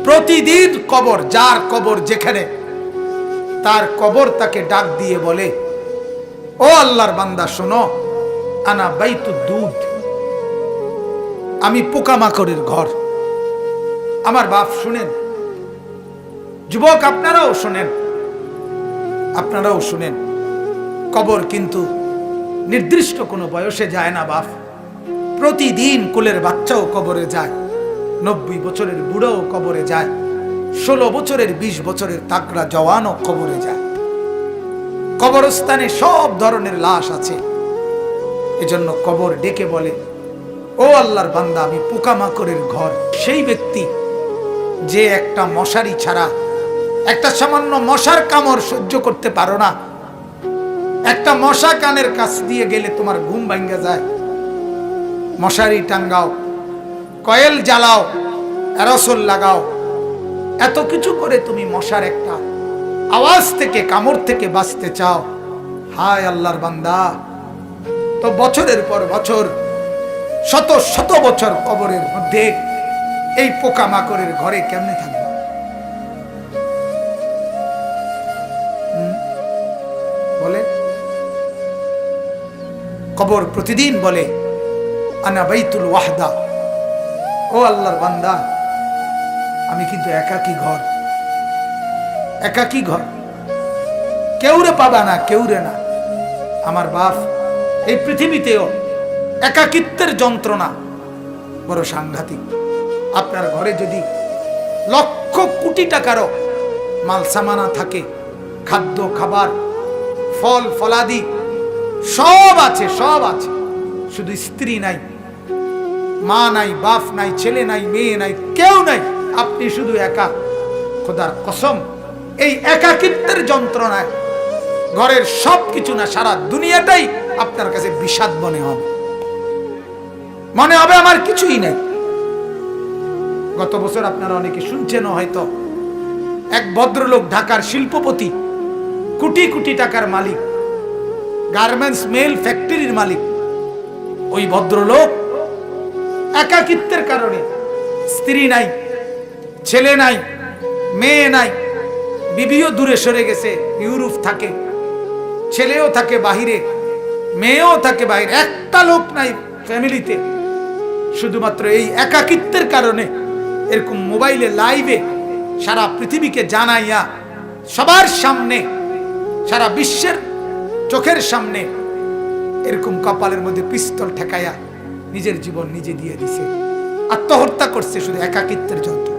প্রতিদিন কবর, যার কবর যেখানে, তার কবর তাকে ডাক দিয়ে বলে, ও আল্লাহর বান্দা শোনো, আনা বাইতু দুধ, আমি পোকামাকড়ের ঘর। আমার বাপ শুনেন, যুবক আপনারাও শুনেন, আপনারাও শুনেন, কবর কিন্তু নির্দিষ্ট কোনো বয়সে যায় না বাপ। প্রতিদিন কোলের বাচ্চাও কবরে যায়, 90 বছরের বুড়োও কবরে যায়, 16 বছরের 20 বছরের তাকড়া জওয়ানও কবরে যায়। কবরস্থানে সব ধরনের লাশ আছে। এজন্য কবর ডেকে বলে, ও আল্লাহর বান্দা, আমি পোকামাকড়ের ঘর। সেই ব্যক্তি যে একটা মশারি ছাড়া, একটা সামান্য মশার কামড় সহ্য করতে পারো না, একটা মশা কানের কাছ দিয়ে গেলে তোমার ঘুম ভাঙ্গা যায়, মশারি টাঙ্গাও, কয়েল জ্বালাও, অ্যারোসল লাগাও, এত কিছু করে তুমি মশার একটা আওয়াজ থেকে, কামড় থেকে বাঁচতে চাও। হায় আল্লাহর বান্দা, তো বছরের পর বছর, শত শত বছর কবরের মধ্যে এই পোকামাকড়ের ঘরে কেমনে থাকবে? বলে কবর প্রতিদিন বলে, আনা বাইতুল ওয়াহদা, ও আল্লাহর বান্দা, আমি কিন্তু একাকী ঘর, একাকী ঘর, কেউরে পাবা না, কেউরে না। আমার বাপ, এই পৃথিবীতেও একাকিত্বের যন্ত্রণা বড় সাংঘাতিক। আপনার ঘরে যদি লক্ষ কোটি টাকারও মাল সামানা থাকে, খাদ্য খাবার, ফল ফলাদি সব আছে, সব আছে, শুধু স্ত্রী নাই, মা নাই, বাপ নাই, ছেলে নাই, মেয়ে নাই, কেউ নাই, আপনি শুধু একা। খোদার কসম, এই একাকিত্বের যন্ত্রণায় ঘরের সব কিছু না, সারা দুনিয়াটাই আপনার কাছে বিষাদ মনে হবে, মনে হবে আমার কিছুই নেই। গত বছর আপনারা অনেকে শুনছেন হয়তো, এক ভদ্রলোক, ঢাকার শিল্পপতি, কোটি কোটি টাকার মালিক, গার্মেন্টস মেল ফ্যাক্টরির মালিক, ওই ভদ্রলোক একাকিত্বের কারণে, স্ত্রী নাই, ছেলে নাই, মেয়ে নাই, বিবিও দূরে সরে গেছে, ইউরোপ থাকে, ছেলেও থাকে বাহিরে, মেয়েও থাকে বাহিরে, একটা লোক নাই ফ্যামিলিতে। শুধুমাত্র এই একাকিত্বের কারণে এরকম মোবাইলে লাইভে সারা পৃথিবীকে জানাইয়া, সবার সামনে, সারা বিশ্বের চোখের সামনে এরকম কপালের মধ্যে পিস্তল ঠেকাইয়া নিজের জীবন নিজে দিয়ে দিছে, আত্মহত্যা করছে শুধু একাকিত্বের যন্ত্র।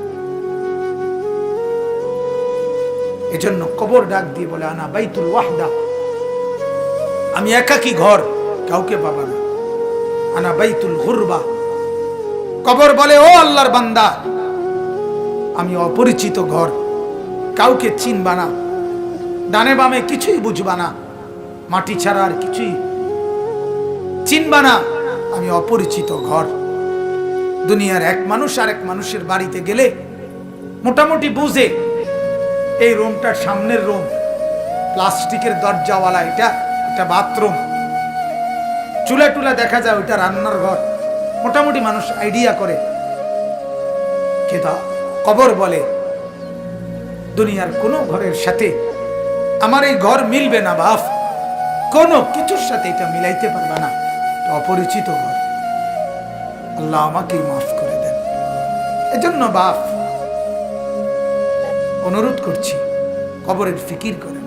এজন্য কবর ডাক দিয়ে বলে, আনা বাইতুল ওয়াহদা, আমি একাকী ঘর, কাউকে পাবা না। আনা বাইতুল গুরবা, কবর বলে, ও আল্লাহর বান্দা, আমি অপরিচিত ঘর, কাউকে চিনবা না, ডানে বামে কিছুই বুঝবা না, মাটি ছাড়া আর কিছুই চিনবা না, আমি অপরিচিত ঘর। দুনিয়ার এক মানুষ আর এক মানুষের বাড়িতে গেলে মোটামুটি বুঝে, এই রুমটার সামনের রুম, প্লাস্টিকের দরজাওয়ালা, এটা একটা বাথরুম, চুলা টুলা দেখা যায়, ওইটা রান্নার ঘর, মোটামুটি মানুষ আইডিয়া করে। কিন্তু কবর বলে, দুনিয়ার কোনো ঘরের সাথে আমার এই ঘর মিলবে না বাপ, কোনো কিছুর সাথে এটা মিলাইতে পারবে না, অপরিচিত ঘর। আল্লাহ আমাকে মাফ করে দেন। এজন্য বাপ, অনুরোধ করছি, কবরের ফিকির করেন,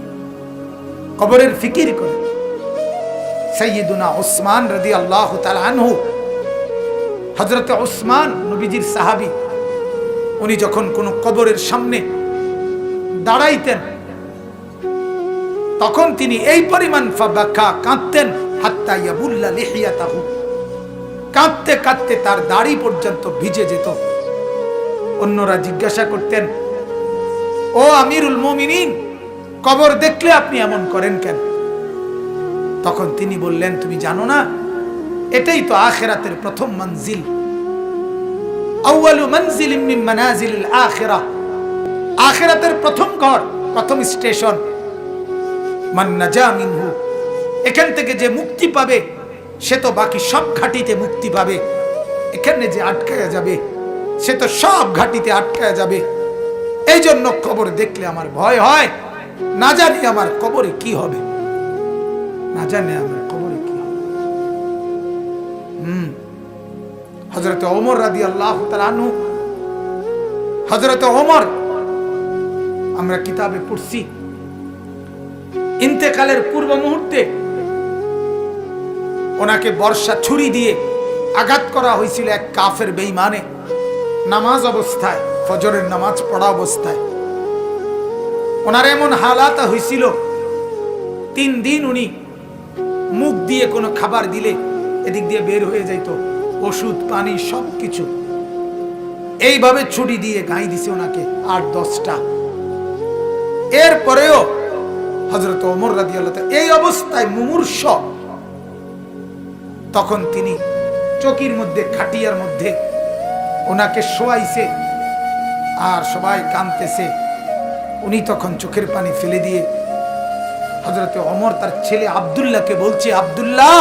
কবরের ফিকির করেন। সাইয়্যিদুনা উসমান রাদিয়াল্লাহু তাআলা আনহু, হযরত উসমান নবীজির সাহাবী, উনি যখন কোন কবরের সামনে দাঁড়াইতেন, তখন তিনি এই পরিমাণ ফাবাকা, কাঁদতেন, হাত্তা ইয়াবুল্লা লিহিয়াতাহু, কাঁদতে কাঁদতে তার দাড়ি পর্যন্ত ভিজে যেত। অন্যরা জিজ্ঞাসা করতেন, ও আমিরুল মুমিনিন, কবর দেখলে আপনি এমন করেন কেন? তখন তিনি বললেন, তুমি জানো না, এটাই তো আখিরাতের প্রথম মঞ্জিল, আউয়ালু মানজিলিন মিন মানাজিলিল আখিরাহ, আখিরাতের প্রথম ঘর, প্রথম স্টেশন। মান নাজা মিনহু, এখান থেকে যে মুক্তি পাবে সে তো বাকি সব ঘাটিতে মুক্তি পাবে, এখানে যে আটকায়া যাবে সে তো সব ঘাটিতে আটকায়া যাবে। এই জন্য কবর দেখলে আমার ভয় হয়, না জানি আমার কবরে কি হবে, না জানি আমার কবরে কি হবে। হযরত ওমর রাদিয়াল্লাহু তাআলা আনহু, হযরত ওমর আমরা কিতাবে পড়ছি, ইন্তেকালের পূর্ব মুহূর্তে ওনাকে বর্ষা ছুরি দিয়ে আঘাত করা হয়েছিল এক কাফের বেঈমানে, নামাজ অবস্থায়, ফজরের নামাজ পড়া অবস্থায়। ওনার এমন হালাত হয়েছিল, 3 দিন উনি মুখ দিয়ে কোনো খাবার দিলে এদিক দিয়ে বের হয়ে যাইত, ওষুধ পানি সবকিছু। এইভাবে ছুরি দিয়ে গাই দিছে ওনাকে 8-10টা। এরপরেও হযরত ওমর রাদিয়াল্লাহু তাআলা এই অবস্থায় মুমূর্ষ, তখন তিনি চকির মধ্যে, খাটিয়ার মধ্যে ওনাকে শোয়াইছে, আর সবাই কাঁদতেছে। উনি তখন চোখের পানি ফেলে দিয়ে হযরত ওমর তার ছেলে আব্দুল্লাহকে বলছে, আব্দুল্লাহ,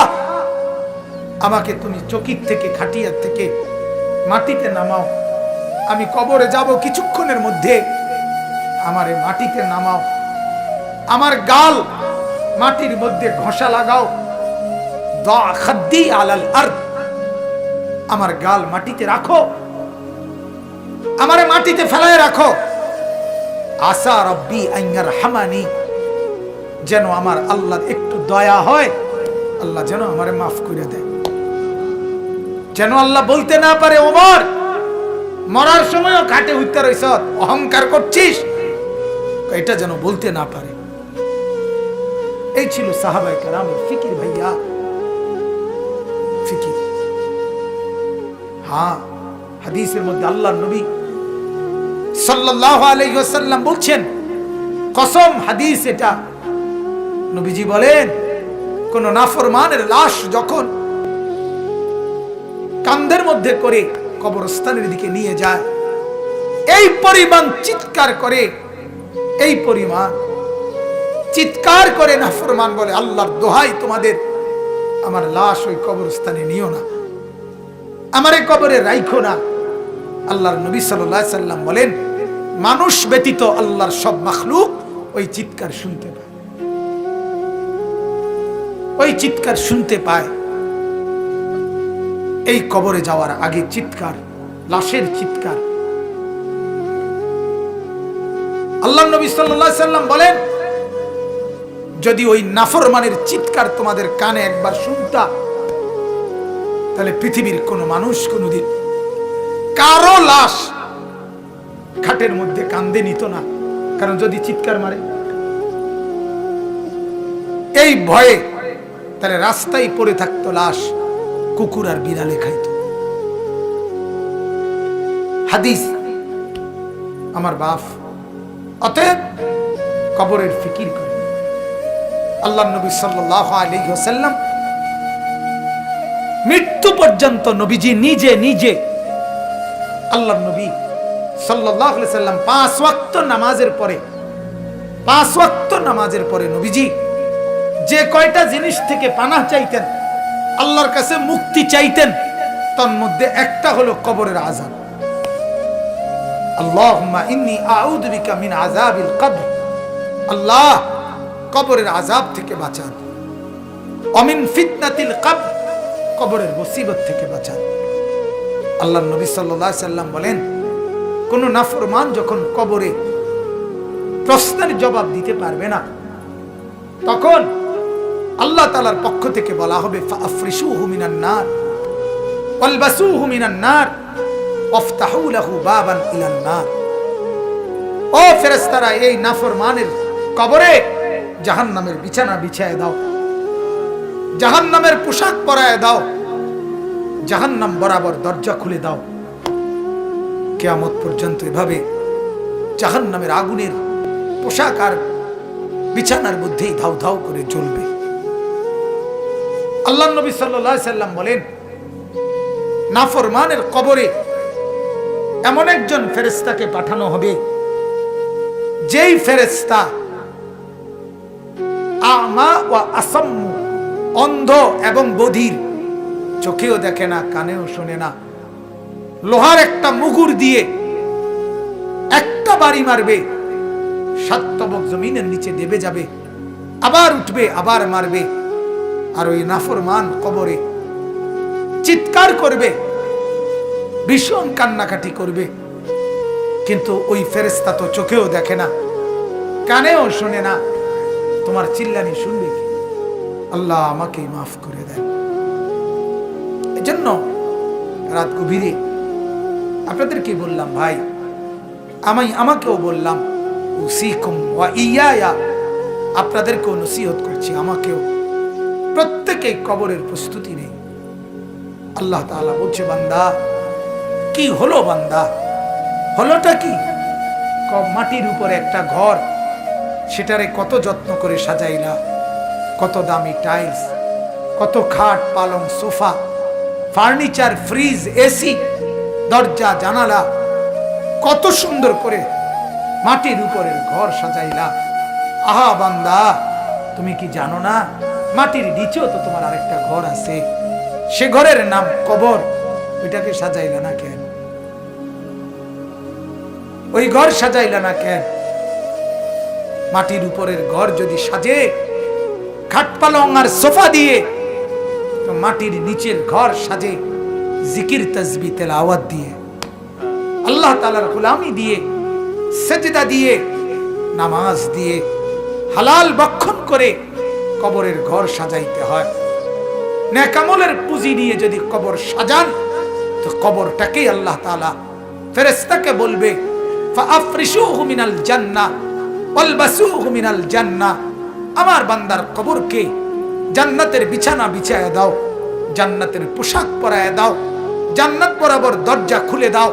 আমাকে তুমি চকির থেকে, খাটিয়ার থেকে মাটিতে নামাও, আমি কবরে যাব কিছুক্ষণের মধ্যে, আমারে মাটিতে নামাও, আমার গাল মাটির মধ্যে ঘষা লাগাও, দা খাদ্দি আলাল আরদ, আমার গাল মাটিতে রাখো, আমারে মাটিতে ফেলায় রাখো, আসা রব্বি আন ইয়ারহামানি, যেন আমার আল্লাহর একটু দয়া হয়, আল্লাহ যেন আমারে মাফ করে দেয়। যেন আল্লাহ বলতে না পারে, ওমর মরার সময়ও ঘাটে উঠতে রইছ, অহংকার করছিস, এটা যেন বলতে না পারে। এই ছিল সাহাবায়ে কেরামের ফিকির ভাইয়া, ফিকির। হ্যাঁ, হাদিসের মধ্যে আল্লাহর নবী সাল্লাল্লাহু আলাইহি ওয়াসাল্লাম বলছেন, কসম, হাদিস এটা, নবীজি বলেন, কোন নাফরমানের লাশ যখন কাঁধের মধ্যে করে কবরস্থানের দিকে নিয়ে যায়, এই পরিমাণ চিৎকার করে, এই পরিমাণ চিৎকার করে নাফরমান বলে, আল্লাহর দোহাই তোমাদের, আমার লাশ ওই কবরস্থানে নিও না, আমারে কবরে রাইখো না। আল্লাহর নবী সাল্লাল্লাহু আলাইহি সাল্লাম বলেন, মানুষ ব্যতীত আল্লাহর সব মাখলুক ওই চিৎকার শুনতে পায়, ওই চিৎকার শুনতে পায়। এই কবরে যাওয়ার আগে চিৎকার, লাশের চিৎকার। আল্লাহর নবী সাল্লাল্লাহু আলাইহি সাল্লাম বলেন, যদি ওই নাফরমানের চিৎকার তোমাদের কানে একবার শুনতা, তাহলে পৃথিবীর কোন মানুষ কোনদিন কারো লাশ খাটের মধ্যে কান্দে নিত না, কারণ যদি চিৎকার মারে এই ভয়ে, তাহলে রাস্তায় পড়ে থাকতো লাশ, কুকুর আর বিড়ালে খাইত। হাদিস আমার বাপ। অতএব কবরের ফিকির করে। আল্লাহর নবী সাল্লাল্লাহু আলাইহি ওয়াসাল্লাম মৃত্যু পর্যন্ত নবীজি নিজে নিজে, আল্লাহর নবী সাল্লাল্লাহু আলাইহি ওয়াসাল্লাম 5 ওয়াক্ত নামাজের পরে নবীজি যে কয়টা জিনিস থেকে পানাহ চাইতেন, আল্লাহর কাছে মুক্তি চাইতেন, তার মধ্যে একটা হলো কবরের আযাব। আল্লাহুম্মা ইন্নী আউযু বিকা মিন আযাবিল কবর, আল্লাহ কবরের আযাব থেকে বাঁচান। অমিন ফিতনাতিল কবর, কবরের মুসিবত থেকে বাঁচান। আল্লাহর নবী সাল্লাল্লাহু আলাইহি সাল্লাম বলেন, কোন নাফরমান যখন কবরে প্রশ্নের জবাব দিতে পারবে না, তখন আল্লাহ তাআলার পক্ষ থেকে বলা হবে, ফাআফরিশুহু মিনান নার ওয়ালবাসুহু মিনান নার ওয়াফতাহু লাহু বাবান ইলান নার। ও ফেরেশতারা, এই নাফরমানের কবরে জাহান্নামের বিছানা বিছায় দাও, জাহান্নামের পোশাক পরায় দাও, জাহান্নাম বরাবর দরজা খুলে দাও। কিয়ামত পর্যন্ত এভাবে জাহান্নামের আগুনের পোশাক আর বিছানার মধ্যেই ধাউ ধাউ করে জ্বলবে। আল্লাহর নবী সাল্লাল্লাহু আলাইহি সাল্লাম বলেন, নাফরমানের কবরে এমন একজন ফেরেশতাকে পাঠানো হবে, যেই ফেরেশতা আমা ওয়া আসাম্মু, অন্ধ এবং বধির, চোখেও দেখে না, কানেও শোনে না, লোহার একটা মুগুর দিয়ে একটা একটা বাড়ি মারবে, 7 তবক জমিনের নিচে দেবে যাবে, আবার উঠবে, আবার মারবে। আর ওই নাফরমান কবরে চিৎকার করবে, ভীষণ কান্নাকাটি করবে। কিন্তু ওই ফেরেশতা তো চোখেও দেখে না, কানেও শোনে না, তোমার চিল্লানি শুনবে কি? আল্লাহ আমাকে মাফ করে দেন। এজন্য রাত গভীরে আপনাদেরকে বললাম, ভাই আমাকেও বললাম, উসিকুম ওয়া ইয়া, আপনাদেরকেও নসিহত করছি, আমাকেও। প্রত্যেকে কবরের প্রস্তুতি নেই। আল্লাহ তাআলা বলছে, বান্দা কি হলো? বান্দা হলোটা কি? মাটির উপরে একটা ঘর, সেটারে কত যত্ন করে সাজাইলা, কত দামি টাইলস, কত খাট পালং সোফা, ফার্নিচার, ফ্রিজ, এসি, দরজা জানালা, কত সুন্দর করে মাটির উপরের ঘর সাজাইলা। আহা বান্দা, তুমি কি জানো না মাটির নিচেও তো তোমার আরেকটা ঘর আছে, সে ঘরের নাম কবর। ওইটাকে সাজাইলা না কেন? ওই ঘর সাজাইলা না কেন? মাটির উপরের ঘর যদি সাজে খাট পালং আর সোফা দিয়ে, তো মাটির নিচের ঘর সাজে জিকির তাসবিহ তেলাওয়াত দিয়ে, আল্লাহ তাআলার গোলামি দিয়ে, সেজদা দিয়ে, নামাজ দিয়ে, হালাল ভক্ষণ করে কবরের ঘর সাজাইতে হয়। নেক আমলের পুঁজি নিয়ে যদি কবর সাজান, তো কবরটাকেই আল্লাহ তাআলা ফেরেশতাকে বলবে, ফাআফরিশুহু মিনাল জান্নাহ ওয়ালবাসুহু মিনাল জান্নাহ, আমার বান্দার কবরকে জান্নাতের বিছানা বিছায়া দাও, জান্নাতের পোশাক পরায়া দাও, জান্নাত বরাবর দরজা খুলে দাও,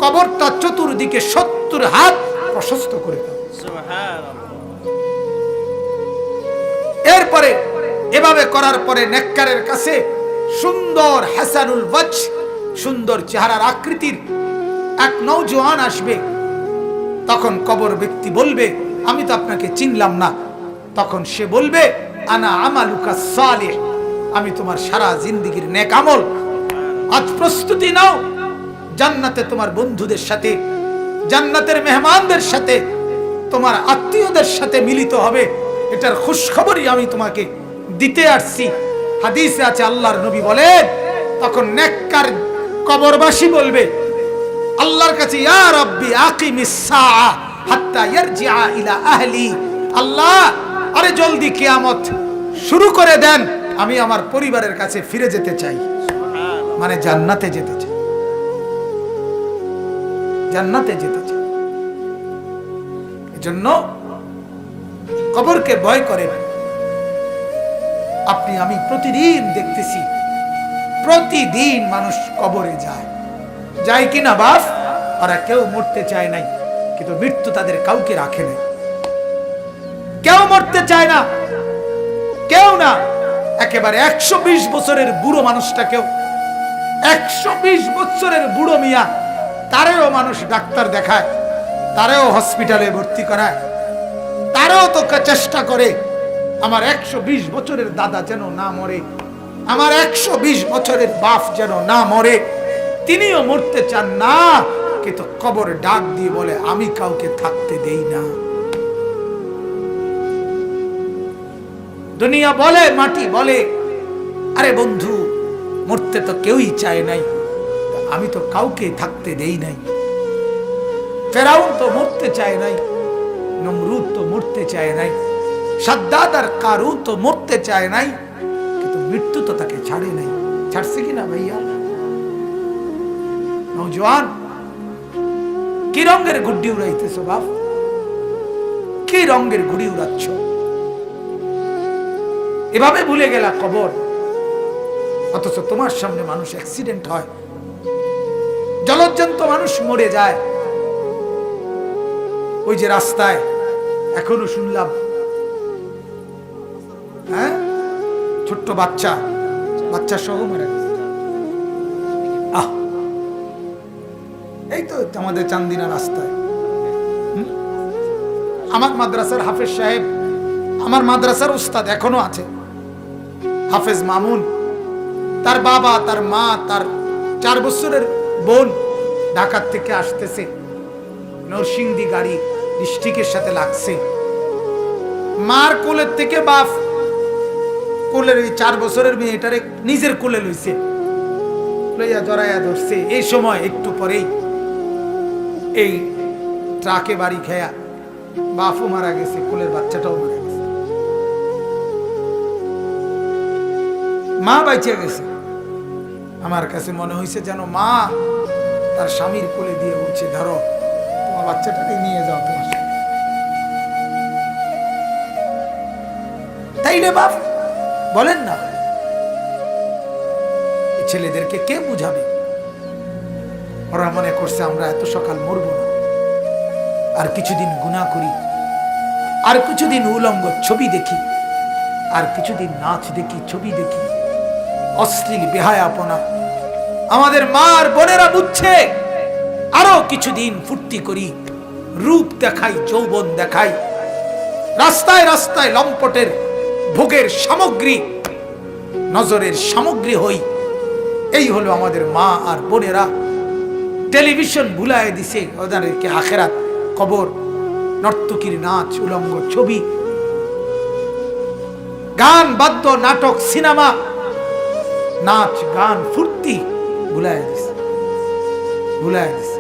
কবরটা চতুর্দিকে 70 হাত প্রশস্ত করে দাও। এরপরে এভাবে করার পরে নেককারের কাছে সুন্দর হাসানুল ওয়াজহ, সুন্দর চেহারার আকৃতির এক নওজোয়ান আসবে। তখন কবর ব্যক্তি বলবে, আমি তো আপনাকে চিনলাম না। তখন সে বলবে, আনা আমালুকা সালিহ, আমি তোমার সারা জিন্দেগীর নেক আমল। আজ প্রস্তুতি নাও, জান্নাতে তোমার বন্ধুদের সাথে, জান্নাতের মেহমানদের সাথে, তোমার আত্মীয়দের সাথে মিলিত হবে। এটার খুশখবরই আমি তোমাকে দিতে আসছি। হাদিসে আছে, আল্লাহর নবী বলেন, তখন নেককার কবরবাসী বলবে আল্লাহর কাছে, ইয়া রাব্বি আকিমিস সাআ হাত্তা ইয়ারজিআ ইলা আহলি, আল্লাহ আরে জলদি কিয়ামত শুরু করে দেন, আমি আমার পরিবারের কাছে ফিরে যেতে চাই। মানে জান্নাতে যেতে চাই, জান্নাতে যেতে চাই। এজন্য কবরকে ভয় করেন। আপনি আমি প্রতিদিন দেখতেছি, প্রতিদিন মানুষ কবরে যায়, যায় কিনা বাপ? ওরা কেউ মরতে চায় নাই, কিন্তু মৃত্যু তাদের কাউকে রাখে নাই। কেউ মরতে চায় না, কেউ না। একেবারে 120 বছরের বুড়ো মানুষটাকেও, 120 বছরের বুড়ো মিয়া, তারেও মানুষ ডাক্তার দেখায়, তারেও হসপিটালে ভর্তি করায়, তারেও তো চেষ্টা করে আমার 120 বছরের দাদা যেন না মরে, আমার 120 বছরের বাপ যেন না মরে। তিনিও মরতে চান না, কিন্তু কবর ডাক দিয়ে বলে, আমি কাউকে থাকতে দেই না। দুনিয়া বলে, মাটি বলে, আরে বন্ধু মরতে তো কেউই চায় নাই, আমি তো কাউকে থাকতে দেই নাই। ফেরাউন তো মরতে চায় নাই, নমরুদ তো মরতে চায় নাই, সাদ্দাদ আর কারুন তো মরতে চায় নাই, কিন্তু মৃত্যু তো তাকে ছাড়ে নাই। ছাড়ছে কিনা ভাইয়া? নওজোয়ান, কি রঙের গুড্ডি উড়াইতেছ বাপ? কি রঙের গুড়ি উড়াচ্ছ? এভাবে ভুলে গেলা কবর, অথচ তোমার সামনে মানুষ অ্যাক্সিডেন্ট হয়, জলজ্জন্ত মানুষ মরে যায়। ওই যে রাস্তায় এখনো শুনলাম, হ্যাঁ, ছোট্ট বাচ্চা সহ মারা গেছে। এই তো আমাদের চান্দিনা রাস্তায়। আমার মাদ্রাসার হাফেজ সাহেব, আমার মাদ্রাসার উস্তাদ এখনো আছে, হাফেজ মামুন। তার বাবা, তার মা, তার 4 বছরের বোন ঢাকা থেকে আসতেছে, নরসিংদী গাড়ি ডিস্ট্রিক্টের সাথে লাগছে। মার কোলের থেকে বাপ কোলের ওই 4 বছরের মেয়েটারে নিজের কোলে লইছে, লইয়া জড়াইয়া ধরছে। এই সময় একটু পরেই এই ট্রাকে বাড়ি খেয়া বাপও মারা গেছে, কোলের বাচ্চাটাও মারা গেছে, মা বাইচে গেছে। আমার কাছে মনে হয়েছে যেন মা তার স্বামীর কোলে দিয়ে বলছে, ধরো তোমার বাচ্চাটাকে নিয়ে যাও তোমার সাথে। তাই রে বাপ, বলেন না, ছেলেদেরকে কে বুঝাবে? ওরা মনে করছে আমরা এত সকাল মরবো না, আর কিছুদিন গুনাহ করি, আর কিছুদিন উলঙ্গ ছবি দেখি, আর কিছুদিন নাচ দেখি, ছবি দেখি, অশ্লীল বেহায়াপনা। আমাদের মা আর বোনেরা বুঝছে আরো কিছুদিন ফুর্তি করি, রূপ দেখাই, যৌবন দেখাই, রাস্তায় রাস্তায় লম্পটের ভোগের সামগ্রী, নজরের সামগ্রী হই। এই হলো আমাদের মা আর বোনেরা। টেলিভিশন ভুলায় দিছে ওদেরকে আখেরাত, কবর, নর্তকীর নাচ, উলঙ্গ ছবি, গান, বাদ্য, নাটক, সিনেমা, নাচ, গান, ফুর্তি ভুলায় দিছে, ভুলায় দিছে।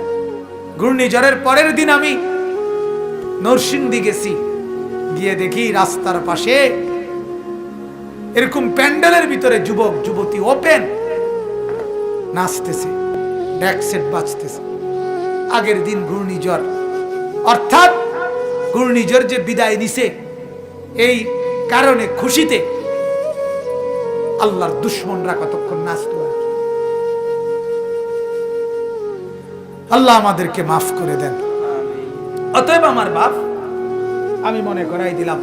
ঘূর্ণিঝড়ের পরের দিন আমি নরসিংদী গেছি, গিয়ে দেখি রাস্তার পাশে এরকম প্যান্ডেলের ভিতরে যুবক যুবতী ওপেন নাচতেছে, ডেক সেট বাজতেছে। আগের দিন ঘূর্ণিঝড়, অর্থাৎ ঘূর্ণিঝড় যে বিদায় নিছে এই কারণে খুশিতে আল্লাহর দুশমনরা কতক্ষণ নাচত। আল্লাহ আমাদেরকে মাফ করে দেন। অতএব আমার বাপ, আমি মনে করাই দিলাম,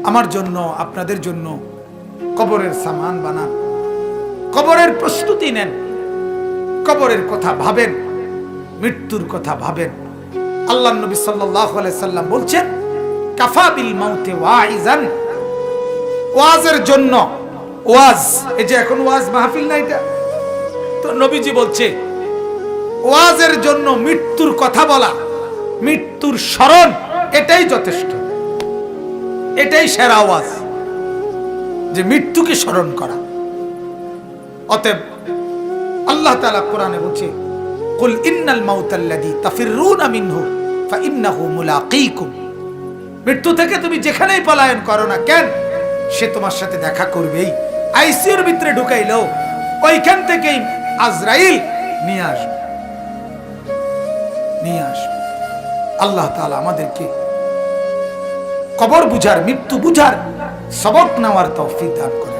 আমার জন্য আপনাদের জন্য কবরের সামান বানান, কবরের প্রস্তুতি নেন, কবরের কথা ভাবেন, মৃত্যুর কথা ভাবেন। আল্লাহ নবী সাল্লাল্লাহু আলাইহি সাল্লাম বলছেন, কাফা বিল মাউতে ওয়াইজান, ওয়াজের জন্য ওয়াজ, এই যে এখন ওয়াজ মাহফিল না, এটা তো নবীজি বলছে ওয়াজের জন্য মৃত্যুর কথা বলা, মৃত্যুর স্মরণ, এটাই যথেষ্ট, এটাই সেরা ওয়াজ, যে মৃত্যুকে স্মরণ করা। অতএব আল্লাহ তাআলা কোরআনে বলছে, কুল ইন্নাল মাউতাল্লাযী তাফিররুনা মিনহু ফাইন্নাহু মুলাকীকুম, মৃত্যু থেকে তুমি যেখানেই পলায়ন করো না কেন, সে তোমার সাথে দেখা করবেই। আইসিইউর ভিতরে ঢুকাইলো ওইখান থেকেই আজরাইল নিয়ে আসবে, নিয়ে আসবে। আল্লাহ তাআলা আমাদেরকে কবর বুঝার, মৃত্যু বুঝার, সবক নেওয়ার তৌফিক দান করে।